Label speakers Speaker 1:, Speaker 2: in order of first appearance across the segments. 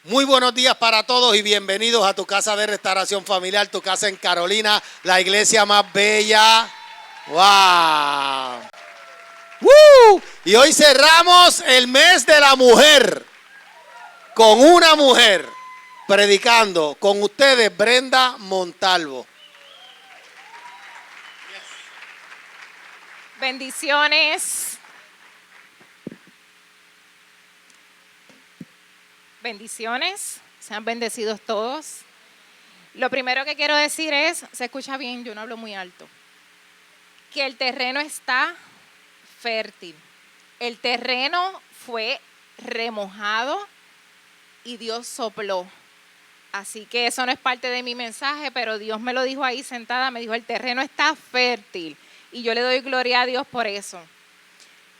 Speaker 1: Muy buenos días para todos y bienvenidos a tu casa de restauración familiar, tu casa en Carolina, la iglesia más bella. ¡Wow! ¡Woo! Y hoy cerramos el mes de la mujer con una mujer predicando con ustedes, Brenda Montalvo.
Speaker 2: Bendiciones. Bendiciones. Sean bendecidos todos. Lo primero que quiero decir es, se escucha bien, yo no hablo muy alto, que el terreno está fértil. El terreno fue remojado y Dios sopló. Así que eso no es parte de mi mensaje, pero Dios me lo dijo ahí sentada, me dijo, el terreno está fértil. Y yo le doy gloria a Dios por eso.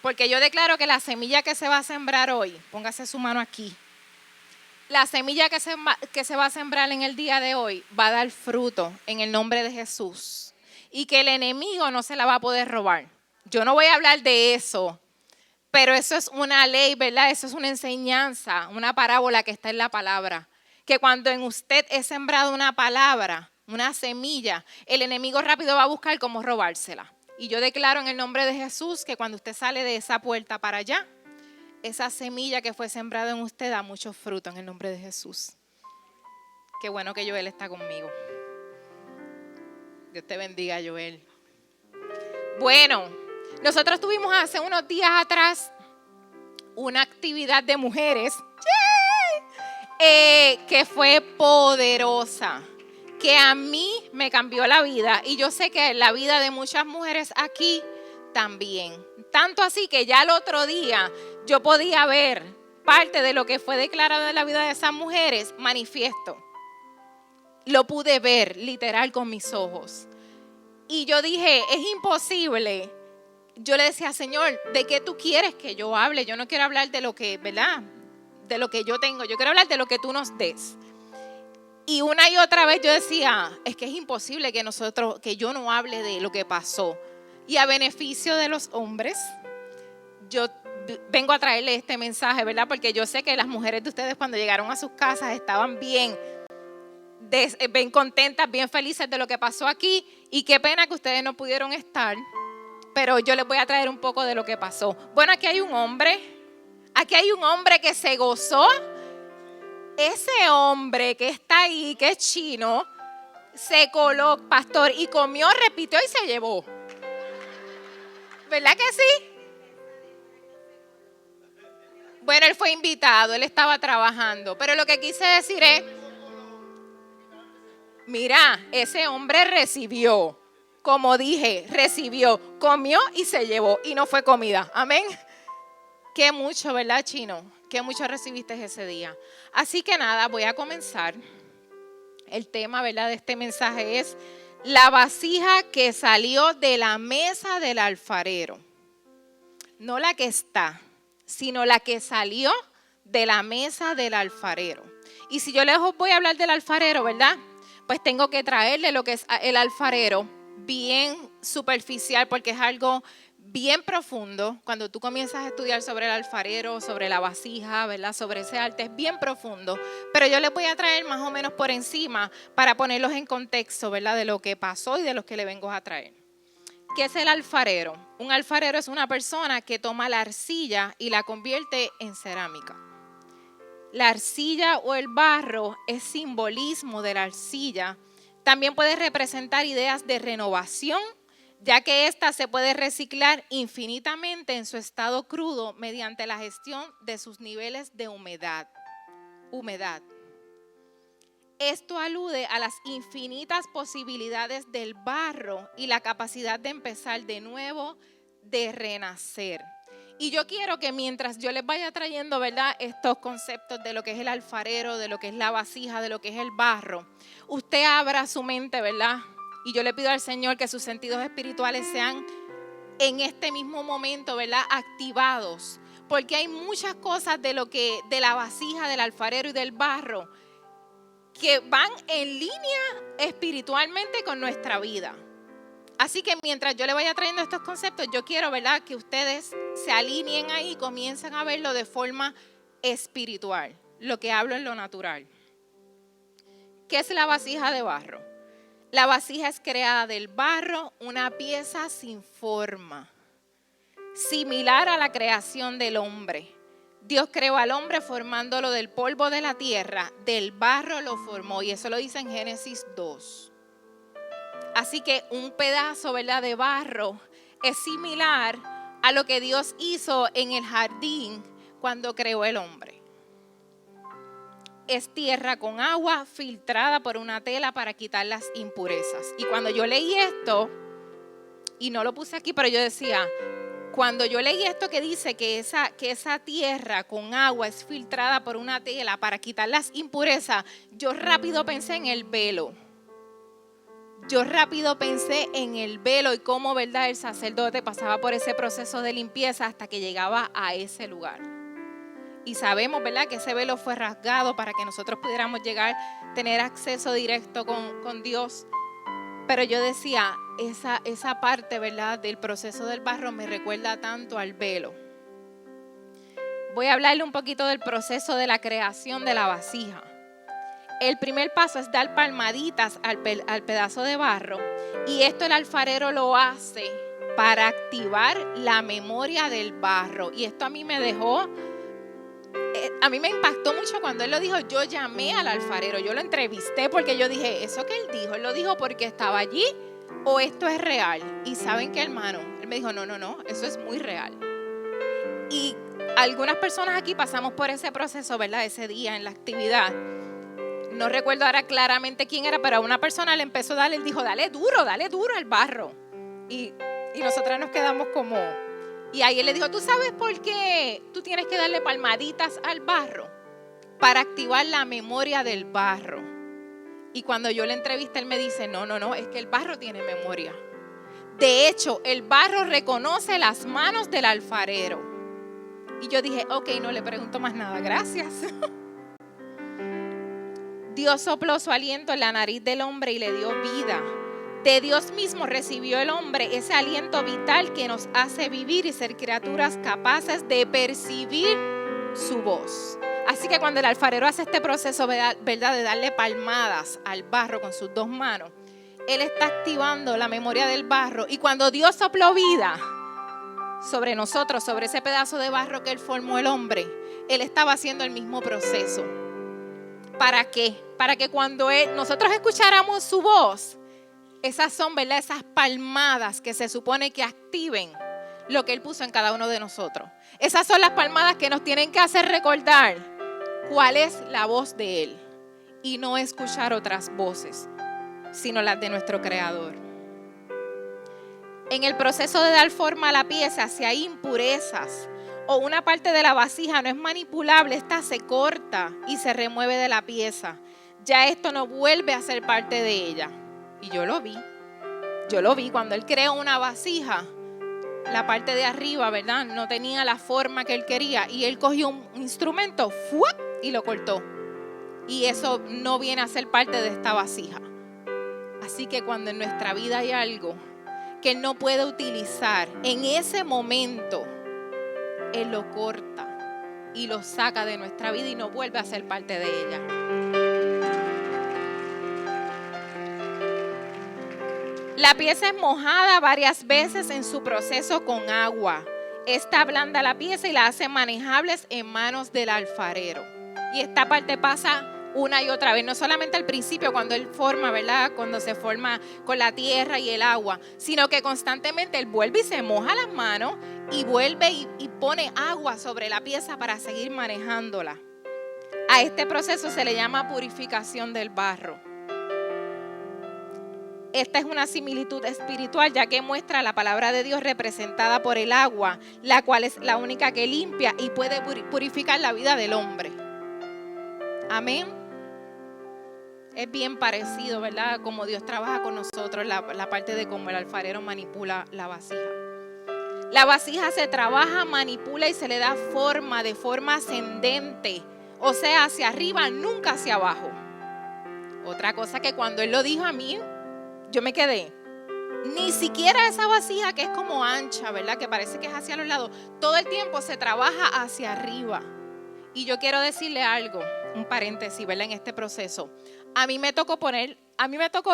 Speaker 2: Porque yo declaro que la semilla que se va a sembrar hoy, póngase su mano aquí, la semilla que se va a sembrar en el día de hoy va a dar fruto en el nombre de Jesús. Y que el enemigo no se la va a poder robar. Yo no voy a hablar de eso, pero eso es una ley, ¿verdad? Eso es una enseñanza, una parábola que está en la palabra. Que cuando en usted es sembrado una palabra, una semilla, el enemigo rápido va a buscar cómo robársela. Y yo declaro en el nombre de Jesús que cuando usted sale de esa puerta para allá, esa semilla que fue sembrada en usted da mucho fruto en el nombre de Jesús. Qué bueno que Joel está conmigo. Dios te bendiga, Joel. Bueno, nosotros tuvimos hace unos días atrás una actividad de mujeres que fue poderosa, que a mí me cambió la vida y yo sé que la vida de muchas mujeres aquí también. Tanto así que ya el otro día yo podía ver parte de lo que fue declarado en la vida de esas mujeres manifiesto. Lo pude ver literal con mis ojos. Y yo dije, es imposible. Yo le decía, Señor, ¿de qué tú quieres que yo hable? Yo no quiero hablar de lo que, ¿verdad? De lo que yo tengo. Yo quiero hablar de lo que tú nos des. Y una y otra vez yo decía, es que es imposible que yo no hable de lo que pasó. Y a beneficio de los hombres, yo vengo a traerle este mensaje, ¿verdad? Porque yo sé que las mujeres de ustedes cuando llegaron a sus casas estaban bien contentas, bien felices de lo que pasó aquí. Y qué pena que ustedes no pudieron estar, pero yo les voy a traer un poco de lo que pasó. Bueno, aquí hay un hombre que se gozó. Ese hombre que está ahí, que es chino, se coló, pastor, y comió, repitió y se llevó. ¿Verdad que sí? Bueno, él fue invitado, él estaba trabajando. Pero lo que quise decir es, mira, ese hombre recibió, como dije, recibió, comió y se llevó. Y no fue comida, amén. Qué mucho, ¿verdad, chino? Qué mucho recibiste ese día. Así que nada, voy a comenzar. El tema, ¿verdad?, de este mensaje es la vasija que salió de la mesa del alfarero. No la que está, sino la que salió de la mesa del alfarero. Y si yo les voy a hablar del alfarero, ¿verdad?, pues tengo que traerle lo que es el alfarero bien superficial, porque es algo bien profundo. Cuando tú comienzas a estudiar sobre el alfarero, sobre la vasija, ¿verdad?, sobre ese arte, es bien profundo. Pero yo les voy a traer más o menos por encima para ponerlos en contexto, ¿verdad?, de lo que pasó y de lo que le vengo a traer. ¿Qué es el alfarero? Un alfarero es una persona que toma la arcilla y la convierte en cerámica. La arcilla o el barro es simbolismo de la arcilla. También puede representar ideas de renovación, ya que ésta se puede reciclar infinitamente en su estado crudo mediante la gestión de sus niveles de humedad. Esto alude a las infinitas posibilidades del barro y la capacidad de empezar de nuevo, de renacer. Y yo quiero que mientras yo les vaya trayendo, ¿verdad?, estos conceptos de lo que es el alfarero, de lo que es la vasija, de lo que es el barro, usted abra su mente, ¿verdad? Y yo le pido al Señor que sus sentidos espirituales sean en este mismo momento, ¿verdad?, activados. Porque hay muchas cosas de la vasija, del alfarero y del barro que van en línea espiritualmente con nuestra vida. Así que mientras yo le vaya trayendo estos conceptos, yo quiero, ¿verdad?, que ustedes se alineen ahí y comiencen a verlo de forma espiritual. lo que hablo en lo natural. ¿Qué es la vasija de barro? La vasija es creada del barro, una pieza sin forma, similar a la creación del hombre. Dios creó al hombre formándolo del polvo de la tierra, del barro lo formó, y eso lo dice en Génesis 2. Así que un pedazo, ¿verdad?, de barro es similar a lo que Dios hizo en el jardín cuando creó el hombre. Es tierra con agua filtrada por una tela para quitar las impurezas. Y cuando yo leí esto, y no lo puse aquí, pero yo decía, cuando yo leí esto que dice que esa tierra con agua es filtrada por una tela para quitar las impurezas, yo rápido pensé en el velo. Yo rápido pensé en el velo y cómo, ¿verdad?, el sacerdote pasaba por ese proceso de limpieza hasta que llegaba a ese lugar. Y sabemos, ¿verdad?, que ese velo fue rasgado para que nosotros pudiéramos llegar, tener acceso directo con Dios. Pero yo decía, esa parte, ¿verdad?, del proceso del barro me recuerda tanto al velo. Voy a hablarle un poquito del proceso de la creación de la vasija. El primer paso es dar palmaditas al pedazo de barro, y esto el alfarero lo hace para activar la memoria del barro. Y esto a mí me impactó mucho cuando él lo dijo. Yo llamé al alfarero, yo lo entrevisté porque yo dije, eso que él lo dijo porque estaba allí o esto es real. Y ¿saben qué, hermano? Él me dijo, no, eso es muy real. Y algunas personas aquí pasamos por ese proceso, ¿verdad?, ese día en la actividad. No recuerdo ahora claramente quién era, pero a una persona le empezó a dar, él dijo, dale duro al barro. Y nosotras nos quedamos como... Y ahí él le dijo, ¿tú sabes por qué tú tienes que darle palmaditas al barro? Para activar la memoria del barro. Y cuando yo le entrevisté, él me dice, no, es que el barro tiene memoria. De hecho, el barro reconoce las manos del alfarero. Y yo dije, ok, no le pregunto más nada, gracias. Dios sopló su aliento en la nariz del hombre y le dio vida. De Dios mismo recibió el hombre ese aliento vital que nos hace vivir y ser criaturas capaces de percibir su voz. Así que cuando el alfarero hace este proceso, ¿verdad?, de darle palmadas al barro con sus dos manos, él está activando la memoria del barro. Y cuando Dios sopló vida sobre nosotros, sobre ese pedazo de barro que él formó el hombre, él estaba haciendo el mismo proceso. ¿Para qué? Para que cuando nosotros escucháramos su voz, esas son, ¿verdad?, esas palmadas que se supone que activen lo que él puso en cada uno de nosotros. Esas son las palmadas que nos tienen que hacer recordar cuál es la voz de él y no escuchar otras voces, sino las de nuestro Creador. En el proceso de dar forma a la pieza, si hay impurezas o una parte de la vasija no es manipulable, esta se corta y se remueve de la pieza. Ya esto no vuelve a ser parte de ella. Y yo lo vi cuando él creó una vasija, la parte de arriba, ¿verdad?, no tenía la forma que él quería, y él cogió un instrumento y lo cortó. Y eso no viene a ser parte de esta vasija. Así que cuando en nuestra vida hay algo que él no puede utilizar, en ese momento él lo corta y lo saca de nuestra vida y no vuelve a ser parte de ella. La pieza es mojada varias veces en su proceso con agua. Esta ablanda la pieza y la hace manejables en manos del alfarero. Y esta parte pasa una y otra vez, no solamente al principio cuando él forma, ¿verdad?, cuando se forma con la tierra y el agua, sino que constantemente él vuelve y se moja las manos y vuelve y pone agua sobre la pieza para seguir manejándola. A este proceso se le llama purificación del barro. Esta es una similitud espiritual, ya que muestra la palabra de Dios representada por el agua, la cual es la única que limpia y puede purificar la vida del hombre. Amén. Es bien parecido, ¿verdad?, como Dios trabaja con nosotros, la parte de cómo el alfarero manipula la vasija. La vasija se trabaja, manipula y se le da forma de forma ascendente, o sea, hacia arriba, nunca hacia abajo. Otra cosa que cuando él lo dijo a mí, yo me quedé. Ni siquiera esa vasija que es como ancha, ¿verdad?, que parece que es hacia los lados, todo el tiempo se trabaja hacia arriba. Y yo quiero decirle algo, un paréntesis, ¿verdad? En este proceso. A mí me tocó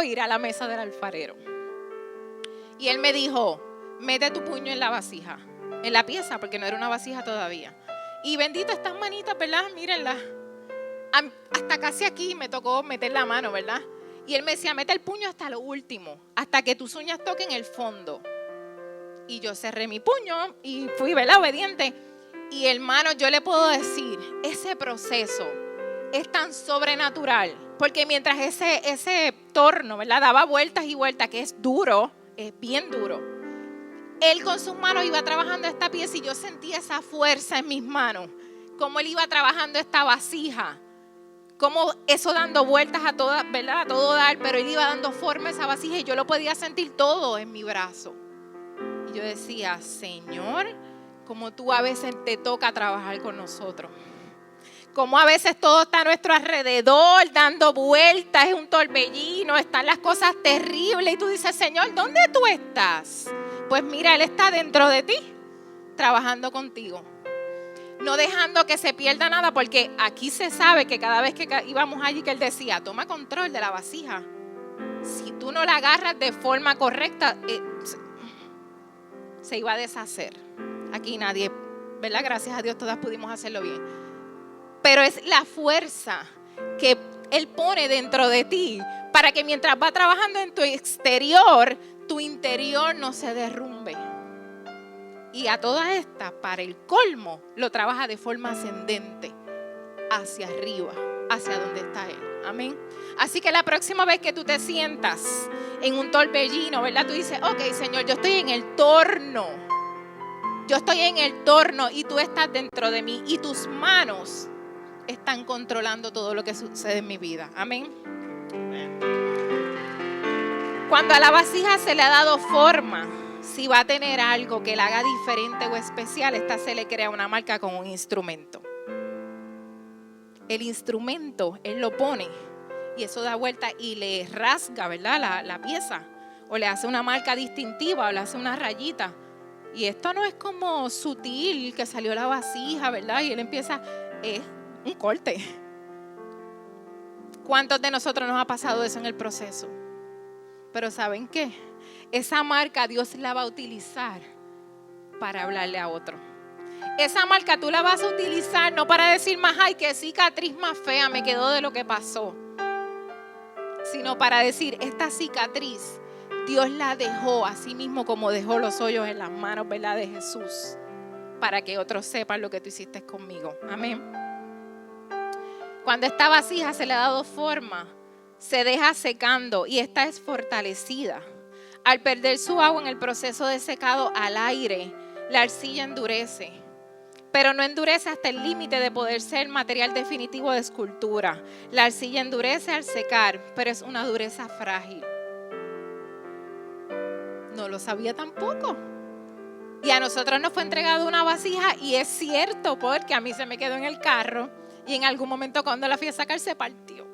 Speaker 2: ir a la mesa del alfarero. Y él me dijo, mete tu puño en la vasija, en la pieza, porque no era una vasija todavía. Y bendito estas manitas, ¿verdad? Mírenlas. Hasta casi aquí me tocó meter la mano, ¿verdad? Y él me decía, mete el puño hasta lo último, hasta que tus uñas toquen el fondo. Y yo cerré mi puño y fui, ¿verdad? Obediente. Y hermano, yo le puedo decir, ese proceso es tan sobrenatural, porque mientras ese torno, ¿verdad? Daba vueltas y vueltas, que es duro, es bien duro. Él con sus manos iba trabajando esta pieza y yo sentía esa fuerza en mis manos, cómo él iba trabajando esta vasija, cómo eso dando vueltas a toda, ¿verdad? A todo dar, pero él iba dando forma a esa vasija y yo lo podía sentir todo en mi brazo. Y yo decía, Señor, como tú a veces te toca trabajar con nosotros. Como a veces todo está a nuestro alrededor, dando vueltas, es un torbellino, están las cosas terribles. Y tú dices, Señor, ¿dónde tú estás? Pues mira, Él está dentro de ti, trabajando contigo. No dejando que se pierda nada, porque aquí se sabe que cada vez que íbamos allí, que Él decía, toma control de la vasija. Si tú no la agarras de forma correcta, se iba a deshacer. Aquí nadie, ¿verdad? Gracias a Dios todas pudimos hacerlo bien. Pero es la fuerza que Él pone dentro de ti para que mientras va trabajando en tu exterior, tu interior no se derrumbe. Y a todas estas, para el colmo, lo trabaja de forma ascendente, hacia arriba, hacia donde está Él. Amén. Así que la próxima vez que tú te sientas en un torbellino, ¿verdad? Tú dices, ok, Señor, yo estoy en el torno. Yo estoy en el torno y tú estás dentro de mí. Y tus manos están controlando todo lo que sucede en mi vida. Amén. Cuando a la vasija se le ha dado forma, si va a tener algo que la haga diferente o especial, esta se le crea una marca con un instrumento. El instrumento, Él lo pone y eso da vuelta y le rasga, ¿verdad? La pieza. O le hace una marca distintiva o le hace una rayita. Y esto no es como sutil que salió la vasija, ¿verdad? Y Él empieza, es un corte. ¿Cuántos de nosotros nos ha pasado eso en el proceso? Pero ¿saben qué? Esa marca Dios la va a utilizar para hablarle a otro. Esa marca tú la vas a utilizar no para decir más, ay, qué cicatriz más fea me quedó de lo que pasó. Sino para decir, esta cicatriz Dios la dejó así mismo como dejó los hoyos en las manos, ¿verdad? De Jesús. Para que otros sepan lo que tú hiciste conmigo. Amén. Cuando esta vasija se le ha dado forma, se deja secando y esta es fortalecida. Al perder su agua en el proceso de secado al aire, la arcilla endurece. Pero no endurece hasta el límite de poder ser material definitivo de escultura. La arcilla endurece al secar, pero es una dureza frágil. No lo sabía tampoco. Y a nosotros nos fue entregado una vasija y es cierto porque a mí se me quedó en el carro y en algún momento cuando la fui a sacar se partió.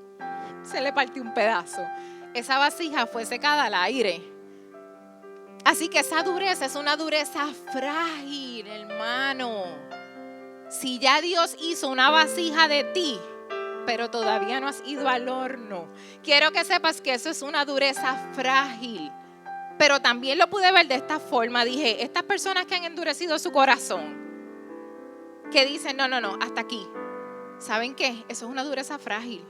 Speaker 2: Se le partió un pedazo. Esa vasija fue secada al aire. Así que esa dureza es una dureza frágil, hermano. Si ya Dios hizo una vasija de ti, pero todavía no has ido al horno, quiero que sepas que eso es una dureza frágil. Pero también lo pude ver de esta forma. Dije, estas personas que han endurecido su corazón, que dicen, no, hasta aquí. ¿Saben qué? Eso es una dureza frágil.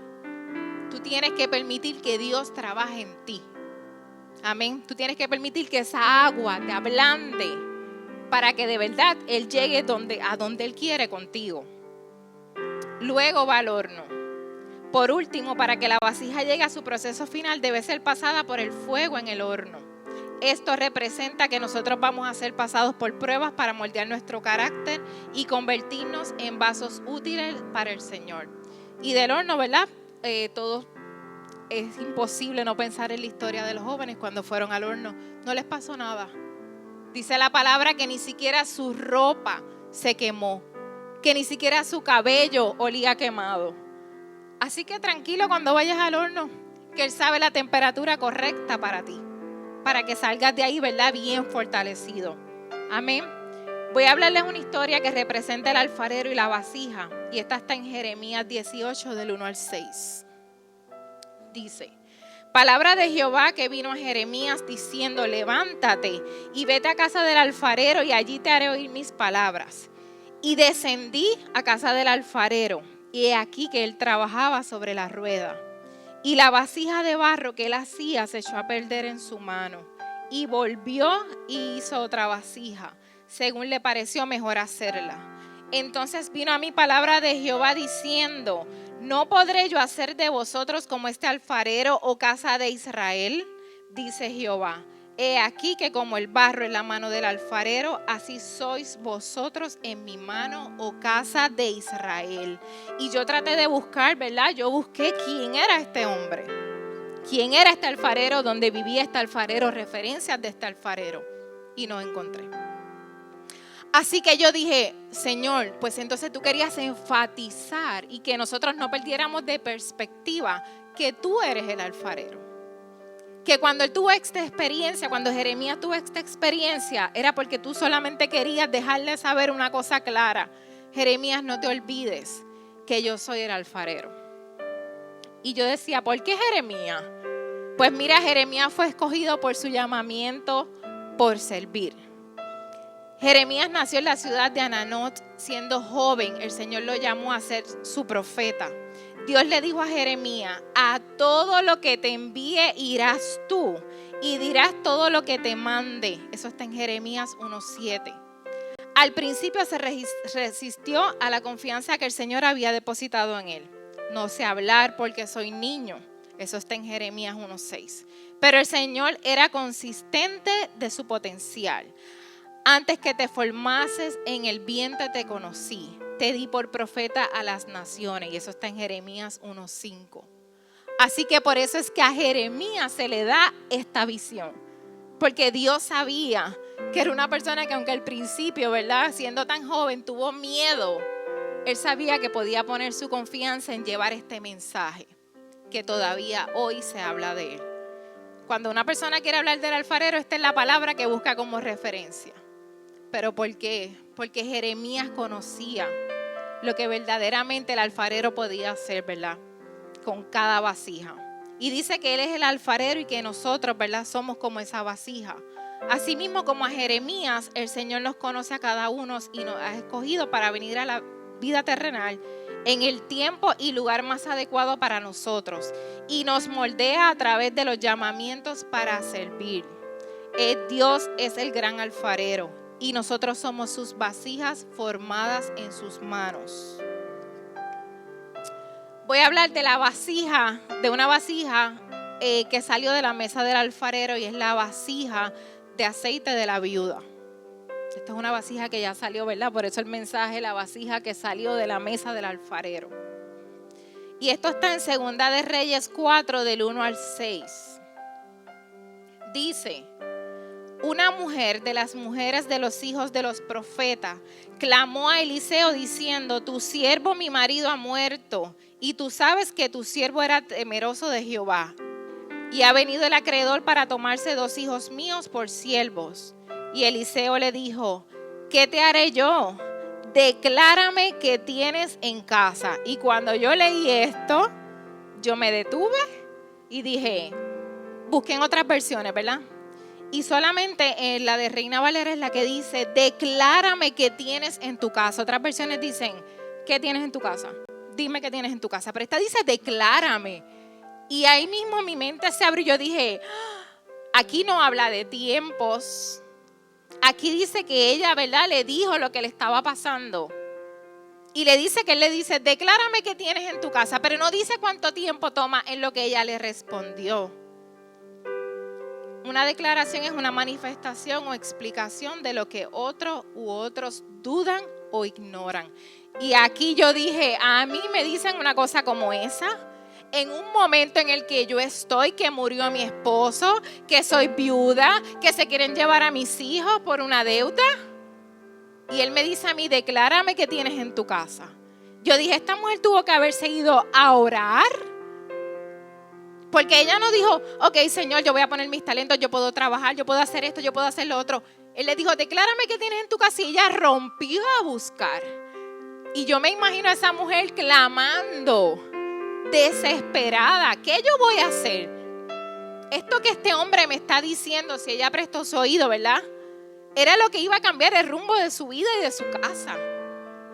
Speaker 2: Tú tienes que permitir que Dios trabaje en ti. Amén. Tú tienes que permitir que esa agua te ablande para que de verdad Él llegue a donde Él quiere contigo. Luego va al horno. Por último, para que la vasija llegue a su proceso final, debe ser pasada por el fuego en el horno. Esto representa que nosotros vamos a ser pasados por pruebas para moldear nuestro carácter y convertirnos en vasos útiles para el Señor. Y del horno, ¿verdad? Todos es imposible no pensar en la historia de los jóvenes cuando fueron al horno. No les pasó nada. Dice la palabra que ni siquiera su ropa se quemó, que ni siquiera su cabello olía quemado. Así que tranquilo cuando vayas al horno, que Él sabe la temperatura correcta para ti, para que salgas de ahí, ¿verdad? Bien fortalecido. Amén. Voy a hablarles una historia que representa el alfarero y la vasija. Y esta está en Jeremías 18, del 1 al 6. Dice: palabra de Jehová que vino a Jeremías diciendo: levántate y vete a casa del alfarero y allí te haré oír mis palabras. Y descendí a casa del alfarero, y he aquí que él trabajaba sobre la rueda. Y la vasija de barro que él hacía se echó a perder en su mano. Y volvió y hizo otra vasija, según le pareció mejor hacerla. Entonces vino a mí palabra de Jehová diciendo: ¿no podré yo hacer de vosotros como este alfarero, oh casa de Israel? Dice Jehová: he aquí que como el barro en la mano del alfarero, así sois vosotros en mi mano, oh casa de Israel. Y yo traté de buscar, ¿verdad? Yo busqué quién era este hombre, quién era este alfarero, dónde vivía este alfarero, referencias de este alfarero, y no encontré. Así que yo dije: Señor, pues entonces tú querías enfatizar y que nosotros no perdiéramos de perspectiva que tú eres el alfarero. Que cuando él tuvo esta experiencia, cuando Jeremías tuvo esta experiencia, era porque tú solamente querías dejarle saber una cosa clara: Jeremías, no te olvides que yo soy el alfarero. Y yo decía: ¿por qué Jeremías? Pues mira, Jeremías fue escogido por su llamamiento por servir. Jeremías nació en la ciudad de Ananot. Siendo joven, el Señor lo llamó a ser su profeta. Dios le dijo a Jeremías: a todo lo que te envíe irás tú y dirás todo lo que te mande. Eso está en Jeremías 1:7. Al principio se resistió a la confianza que el Señor había depositado en él. No sé hablar porque soy niño. Eso está en Jeremías 1:6. Pero el Señor era consistente de su potencial. Antes que te formases en el vientre te conocí. Te di por profeta a las naciones. Y eso está en Jeremías 1:5. Así que por eso es que a Jeremías se le da esta visión. Porque Dios sabía que era una persona que, aunque al principio, ¿verdad?, siendo tan joven, tuvo miedo. Él sabía que podía poner su confianza en llevar este mensaje, que todavía hoy se habla de él. Cuando una persona quiere hablar del alfarero, esta es la palabra que busca como referencia. ¿Pero por qué? Porque Jeremías conocía lo que verdaderamente el alfarero podía hacer, ¿verdad?, con cada vasija. Y dice que él es el alfarero y que nosotros, ¿verdad?, somos como esa vasija. Asimismo, como a Jeremías, el Señor nos conoce a cada uno y nos ha escogido para venir a la vida terrenal en el tiempo y lugar más adecuado para nosotros. Y nos moldea a través de los llamamientos para servir. Dios es el gran alfarero. Y nosotros somos sus vasijas formadas en sus manos. Voy a hablar de la vasija, de una vasija que salió de la mesa del alfarero, y es la vasija de aceite de la viuda. Esta es una vasija que ya salió, ¿verdad? Por eso el mensaje: la vasija que salió de la mesa del alfarero. Y esto está en Segunda de Reyes 4, del 1 al 6. Dice: una mujer de las mujeres de los hijos de los profetas clamó a Eliseo diciendo: tu siervo mi marido ha muerto, y tú sabes que tu siervo era temeroso de Jehová. Y ha venido el acreedor para tomarse 2 hijos míos por siervos. Y Eliseo le dijo: ¿qué te haré yo? Declárame qué tienes en casa. Y cuando yo leí esto, yo me detuve y dije, busqué en otras versiones, ¿verdad? Y solamente en la de Reina Valera es la que dice: declárame qué tienes en tu casa. Otras versiones dicen: ¿qué tienes en tu casa? Dime qué tienes en tu casa. Pero esta dice: declárame. Y ahí mismo mi mente se abrió y yo dije: aquí no habla de tiempos. Aquí dice que ella, ¿verdad?, le dijo lo que le estaba pasando. Y le dice que él le dice: declárame qué tienes en tu casa. Pero no dice cuánto tiempo toma en lo que ella le respondió. Una declaración es una manifestación o explicación de lo que otro u otros dudan o ignoran. Y aquí yo dije: a mí me dicen una cosa como esa, en un momento en el que yo estoy, que murió mi esposo, que soy viuda, que se quieren llevar a mis hijos por una deuda. Y él me dice a mí: declárame qué tienes en tu casa. Yo dije: esta mujer tuvo que haberse ido a orar. Porque ella no dijo: ok, Señor, yo voy a poner mis talentos, yo puedo trabajar, yo puedo hacer esto, yo puedo hacer lo otro. Él le dijo, declárame qué tienes en tu casa. Y ella rompió a buscar. Y yo me imagino a esa mujer clamando, desesperada. ¿Qué yo voy a hacer? Esto que este hombre me está diciendo, si ella prestó su oído, ¿verdad? Era lo que iba a cambiar el rumbo de su vida y de su casa.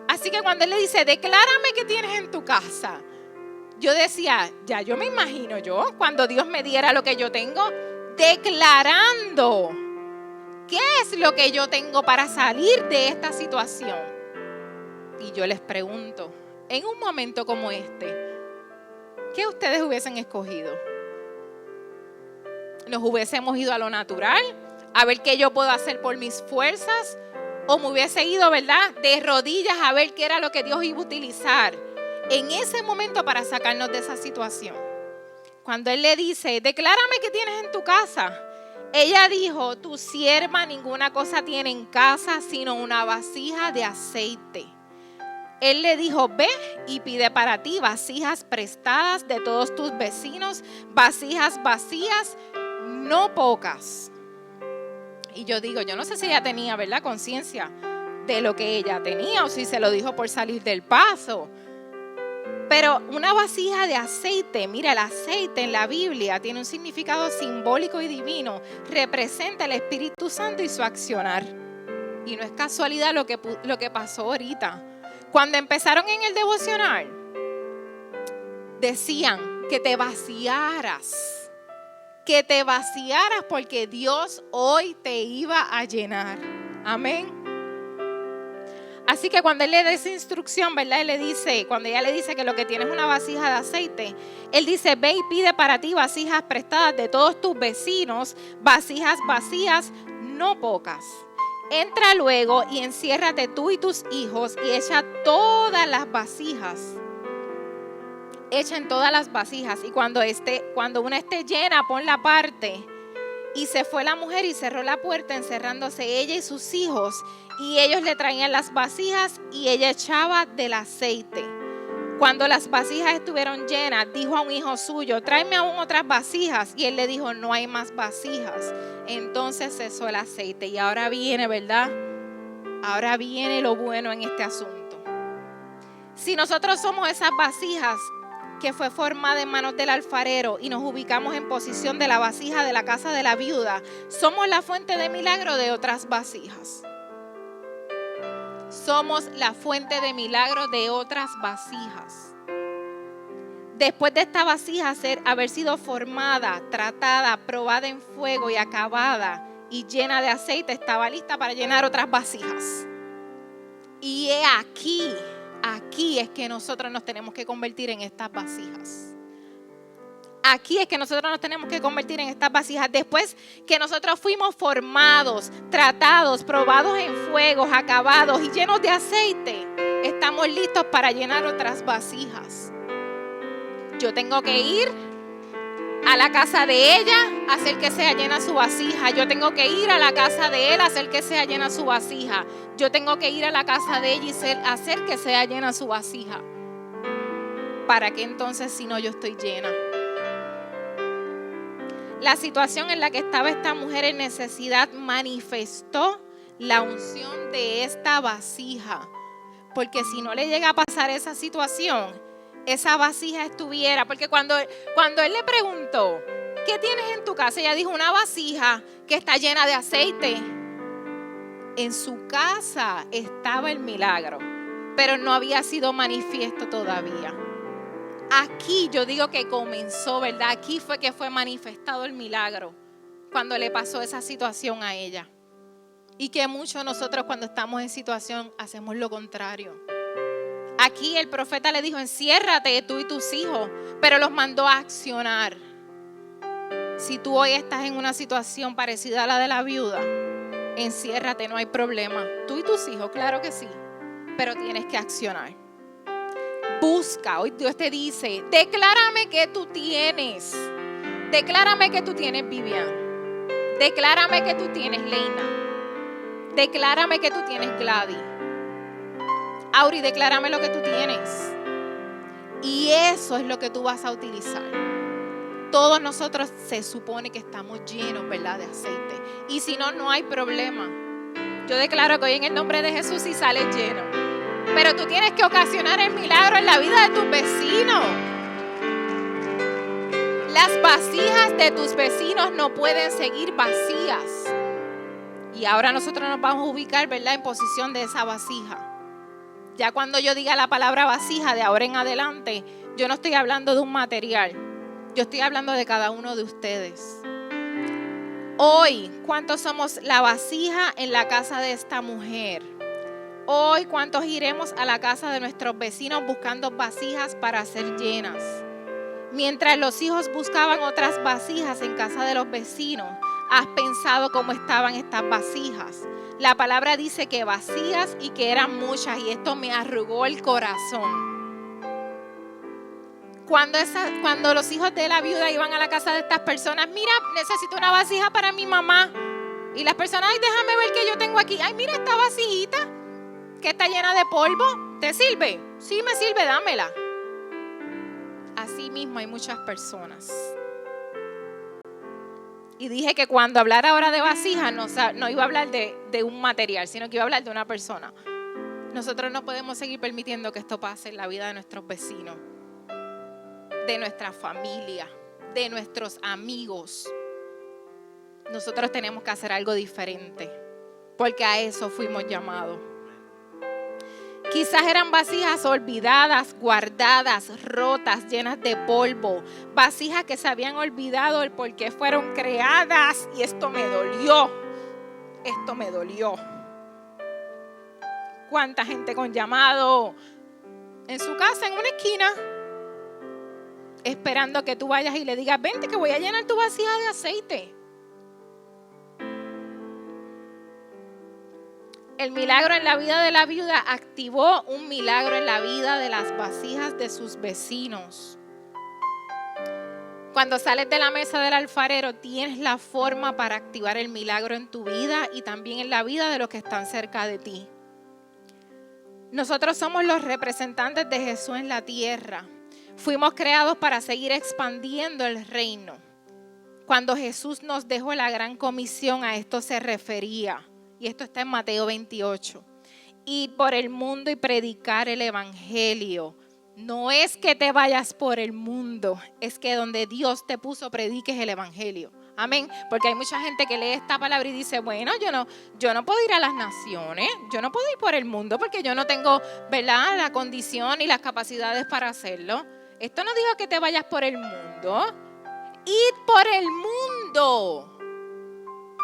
Speaker 2: Así que cuando él le dice, declárame qué tienes en tu casa, yo decía, ya yo me imagino yo, cuando Dios me diera lo que yo tengo, declarando qué es lo que yo tengo para salir de esta situación. Y yo les pregunto, en un momento como este, ¿qué ustedes hubiesen escogido? ¿Nos hubiésemos ido a lo natural? A ver qué yo puedo hacer por mis fuerzas. O me hubiese ido, ¿verdad?, de rodillas a ver qué era lo que Dios iba a utilizar en ese momento para sacarnos de esa situación. Cuando Él le dice, declárame qué tienes en tu casa. Ella dijo, tu sierva ninguna cosa tiene en casa sino una vasija de aceite. Él le dijo, ve y pide para ti vasijas prestadas de todos tus vecinos, vasijas vacías, no pocas. Y yo digo, yo no sé si ella tenía, ¿verdad?, conciencia de lo que ella tenía o si se lo dijo por salir del paso. Pero una vasija de aceite, mira, el aceite en la Biblia tiene un significado simbólico y divino. Representa el Espíritu Santo y su accionar. Y no es casualidad lo que pasó ahorita. Cuando empezaron en el devocional, decían que te vaciaras. Que te vaciaras porque Dios hoy te iba a llenar. Amén. Así que cuando Él le da esa instrucción, ¿verdad? Él le dice, cuando ella le dice que lo que tiene es una vasija de aceite, Él dice, ve y pide para ti vasijas prestadas de todos tus vecinos, vasijas vacías, no pocas. Entra luego y enciérrate tú y tus hijos y echa todas las vasijas. Echen todas las vasijas y cuando una esté llena, ponla aparte. Y se fue la mujer y cerró la puerta, encerrándose ella y sus hijos. Y ellos le traían las vasijas y ella echaba del aceite. Cuando las vasijas estuvieron llenas, dijo a un hijo suyo, tráeme aún otras vasijas. Y él le dijo, no hay más vasijas. Entonces cesó el aceite. Y ahora viene, ¿verdad? Ahora viene lo bueno en este asunto. Si nosotros somos esas vasijas que fue formada en manos del alfarero y nos ubicamos en posición de la vasija de la casa de la viuda, somos la fuente de milagro de otras vasijas. Somos la fuente de milagro de otras vasijas. Después de esta vasija haber sido formada, tratada, probada en fuego y acabada y llena de aceite, estaba lista para llenar otras vasijas. Y he aquí es que nosotros nos tenemos que convertir en estas vasijas. Aquí es que nosotros nos tenemos que convertir en estas vasijas. Después que nosotros fuimos formados, tratados, probados en fuegos, acabados y llenos de aceite, estamos listos para llenar otras vasijas. Yo tengo que ir a la casa de ella, hacer que sea llena su vasija. Yo tengo que ir a la casa de él, hacer que sea llena su vasija. Yo tengo que ir a la casa de ella y hacer que sea llena su vasija. ¿Para qué entonces si no yo estoy llena? La situación en la que estaba esta mujer en necesidad manifestó la unción de esta vasija. Porque si no le llega a pasar esa situación, esa vasija estuviera, porque cuando él le preguntó, ¿qué tienes en tu casa? Ella dijo, una vasija que está llena de aceite. En su casa estaba el milagro, pero no había sido manifiesto todavía. Aquí yo digo que comenzó, ¿verdad? Aquí fue que fue manifestado el milagro, cuando le pasó esa situación a ella. Y que muchos nosotros cuando estamos en situación hacemos lo contrario. Aquí el profeta le dijo, enciérrate tú y tus hijos, pero los mandó a accionar. Si tú hoy estás en una situación parecida a la de la viuda, enciérrate, no hay problema. Tú y tus hijos, claro que sí, pero tienes que accionar. Busca, hoy Dios te dice, declárame que tú tienes. Declárame que tú tienes Vivian. Declárame que tú tienes Leina. Declárame que tú tienes Gladys. Auri, declárame lo que tú tienes. Y eso es lo que tú vas a utilizar. Todos nosotros se supone que estamos llenos, ¿verdad?, de aceite. Y si no, no hay problema. Yo declaro que hoy en el nombre de Jesús sí sales lleno. Pero tú tienes que ocasionar el milagro en la vida de tus vecinos. Las vasijas de tus vecinos no pueden seguir vacías. Y ahora nosotros nos vamos a ubicar, ¿verdad?, en posición de esa vasija. Ya cuando yo diga la palabra vasija de ahora en adelante, yo no estoy hablando de un material. Yo estoy hablando de cada uno de ustedes. Hoy, ¿cuántos somos la vasija en la casa de esta mujer? Hoy, ¿cuántos iremos a la casa de nuestros vecinos buscando vasijas para ser llenas? Mientras los hijos buscaban otras vasijas en casa de los vecinos, ¿has pensado cómo estaban estas vasijas? La palabra dice que vacías y que eran muchas, y esto me arrugó el corazón. Cuando los hijos de la viuda iban a la casa de estas personas, mira, necesito una vasija para mi mamá. Y las personas, ay, déjame ver qué yo tengo aquí. Ay, mira esta vasijita que está llena de polvo. ¿Te sirve? Sí, me sirve, dámela. Así mismo hay muchas personas. Y dije que cuando hablara ahora de vasijas, no iba a hablar de un material, sino que iba a hablar de una persona. Nosotros no podemos seguir permitiendo que esto pase en la vida de nuestros vecinos, de nuestra familia, de nuestros amigos. Nosotros tenemos que hacer algo diferente, porque a eso fuimos llamados. Quizás eran vasijas olvidadas, guardadas, rotas, llenas de polvo. Vasijas que se habían olvidado el por qué fueron creadas. Y esto me dolió. Esto me dolió. ¿Cuánta gente con llamado en su casa, en una esquina, esperando que tú vayas y le digas, vente que voy a llenar tu vasija de aceite? El milagro en la vida de la viuda activó un milagro en la vida de las vasijas de sus vecinos. Cuando sales de la mesa del alfarero, tienes la forma para activar el milagro en tu vida y también en la vida de los que están cerca de ti. Nosotros somos los representantes de Jesús en la tierra. Fuimos creados para seguir expandiendo el reino. Cuando Jesús nos dejó la gran comisión, a esto se refería. Y esto está en Mateo 28. Ir por el mundo y predicar el evangelio. No es que te vayas por el mundo, es que donde Dios te puso prediques el evangelio. Amén. Porque hay mucha gente que lee esta palabra y dice, bueno, yo no puedo ir a las naciones, yo no puedo ir por el mundo porque yo no tengo, ¿verdad?, la condición y las capacidades para hacerlo. Esto no dijo que te vayas por el mundo. Id por el mundo.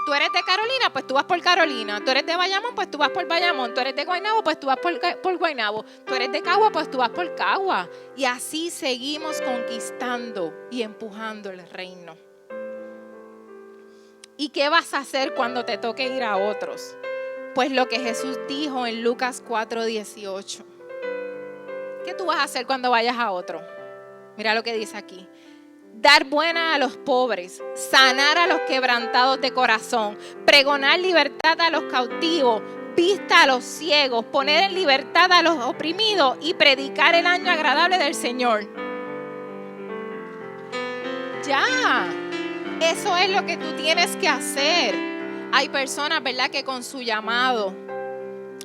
Speaker 2: Tú eres de Carolina, pues tú vas por Carolina. Tú eres de Bayamón, pues tú vas por Bayamón. Tú eres de Guaynabo, pues tú vas por Guaynabo. Tú eres de Cagua, pues tú vas por Cagua. Y así seguimos conquistando y empujando el reino. ¿Y qué vas a hacer cuando te toque ir a otros? Pues lo que Jesús dijo en Lucas 4:18. ¿Qué tú vas a hacer cuando vayas a otro? Mira lo que dice aquí. Dar buena a los pobres, sanar a los quebrantados de corazón, pregonar libertad a los cautivos, vista a los ciegos, poner en libertad a los oprimidos y predicar el año agradable del Señor. Ya, eso es lo que tú tienes que hacer. Hay personas, ¿verdad?, que con su llamado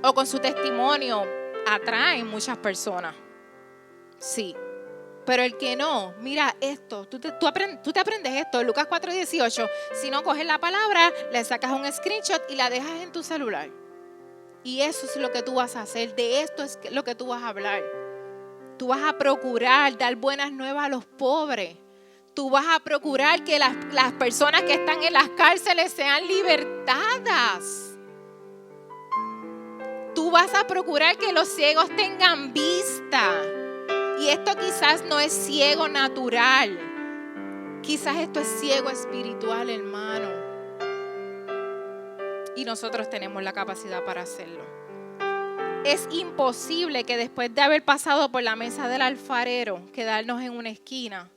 Speaker 2: o con su testimonio atraen muchas personas. Sí. Pero el que no, mira esto, tú te aprendes esto, Lucas 4:18. Si no, coges la palabra, le sacas un screenshot y la dejas en tu celular. Y eso es lo que tú vas a hacer, de esto es lo que tú vas a hablar. Tú vas a procurar dar buenas nuevas a los pobres. Tú vas a procurar que las personas que están en las cárceles sean libertadas. Tú vas a procurar que los ciegos tengan vista. Y esto quizás no es ciego natural. Quizás esto es ciego espiritual, hermano. Y nosotros tenemos la capacidad para hacerlo. Es imposible que después de haber pasado por la mesa del alfarero, quedarnos en una esquina.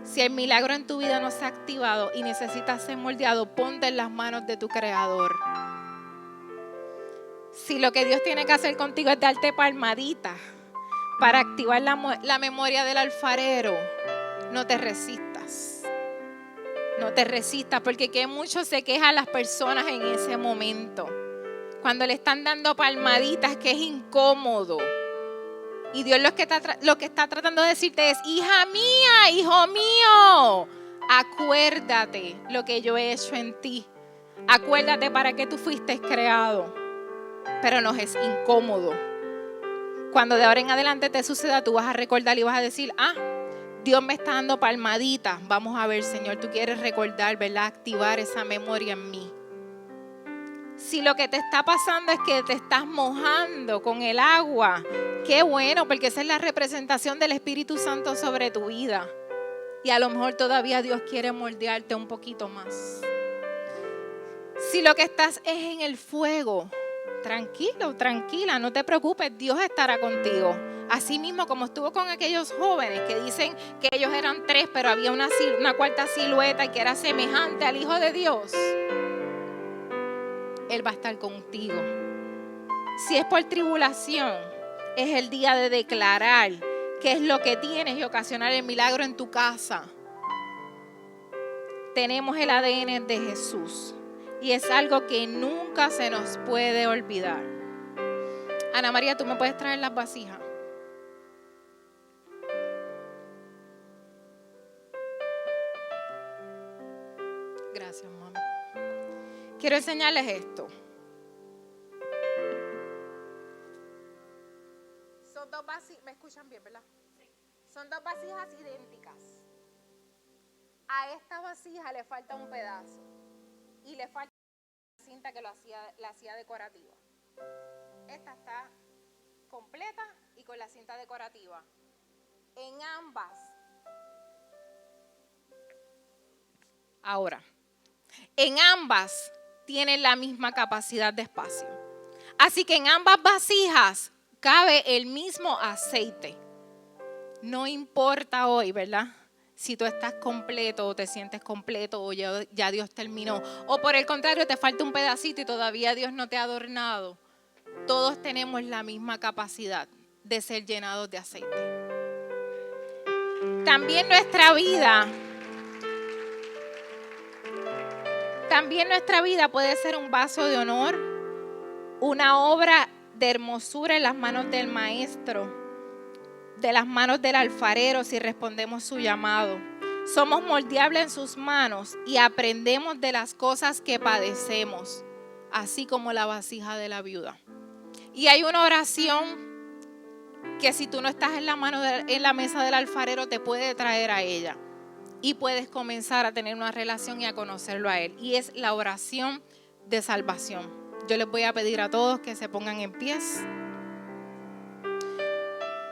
Speaker 2: Si el milagro en tu vida no se ha activado y necesitas ser moldeado, ponte en las manos de tu Creador. Si lo que Dios tiene que hacer contigo es darte palmaditas para activar la memoria del alfarero, no te resistas. No te resistas, porque que mucho se quejan las personas en ese momento. Cuando le están dando palmaditas, que es incómodo. Y Dios lo que está tratando de decirte es: hija mía, hijo mío, acuérdate lo que yo he hecho en ti. Acuérdate para qué tú fuiste creado. Pero nos es incómodo. Cuando de ahora en adelante te suceda, tú vas a recordar y vas a decir: Dios me está dando palmaditas. Vamos a ver, Señor, tú quieres recordar, ¿verdad? Activar esa memoria en mí. Si lo que te está pasando es que te estás mojando con el agua, qué bueno, porque esa es la representación del Espíritu Santo sobre tu vida. Y a lo mejor todavía Dios quiere moldearte un poquito más. Si lo que estás es en el fuego, tranquilo, tranquila, no te preocupes, Dios estará contigo. Así mismo como estuvo con aquellos jóvenes que dicen que ellos eran 3, pero había una cuarta silueta y que era semejante al Hijo de Dios. Él va a estar contigo. Si es por tribulación, es el día de declarar qué es lo que tienes y ocasionar el milagro en tu casa. Tenemos el ADN de Jesús y es algo que nunca se nos puede olvidar. Ana María, ¿tú me puedes traer las vasijas? Gracias, mami. Quiero enseñarles esto. Son 2 vasijas, ¿me escuchan bien, verdad? Sí. Son 2 vasijas idénticas. A esta vasija le falta un pedazo y le falta la cinta que la hacía decorativa. Esta está completa y con la cinta decorativa. En ambas. Ahora, en ambas tienen la misma capacidad de espacio. Así que en ambas vasijas cabe el mismo aceite. No importa hoy, ¿verdad? Si tú estás completo o te sientes completo o ya Dios terminó. O por el contrario, te falta un pedacito y todavía Dios no te ha adornado. Todos tenemos la misma capacidad de ser llenados de aceite. También nuestra vida puede ser un vaso de honor, una obra de hermosura en las manos del maestro, de las manos del alfarero si respondemos su llamado. Somos moldeables en sus manos y aprendemos de las cosas que padecemos, así como la vasija de la viuda. Y hay una oración que si tú no estás en la mesa del alfarero te puede traer a ella. Y puedes comenzar a tener una relación y a conocerlo a Él. Y es la oración de salvación. Yo les voy a pedir a todos que se pongan en pies.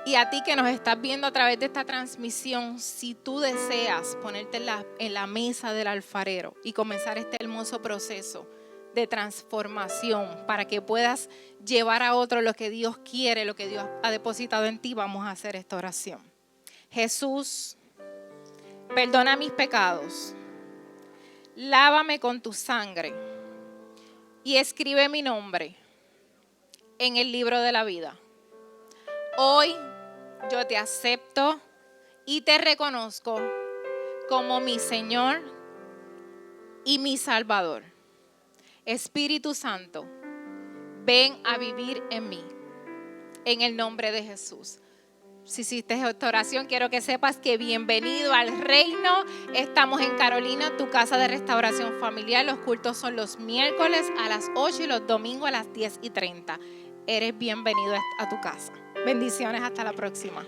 Speaker 2: Y a ti que nos estás viendo a través de esta transmisión, si tú deseas ponerte en la mesa del alfarero y comenzar este hermoso proceso de transformación para que puedas llevar a otro lo que Dios quiere, lo que Dios ha depositado en ti, vamos a hacer esta oración. Jesús, perdona mis pecados, lávame con tu sangre y escribe mi nombre en el libro de la vida. Hoy yo te acepto y te reconozco como mi Señor y mi Salvador. Espíritu Santo, ven a vivir en mí, en el nombre de Jesús. Si hiciste esta oración, quiero que sepas que bienvenido al reino. Estamos en Carolina, tu casa de restauración familiar. Los cultos son los miércoles a las 8 y los domingos a las 10:30. Eres bienvenido a tu casa. Bendiciones, hasta la próxima.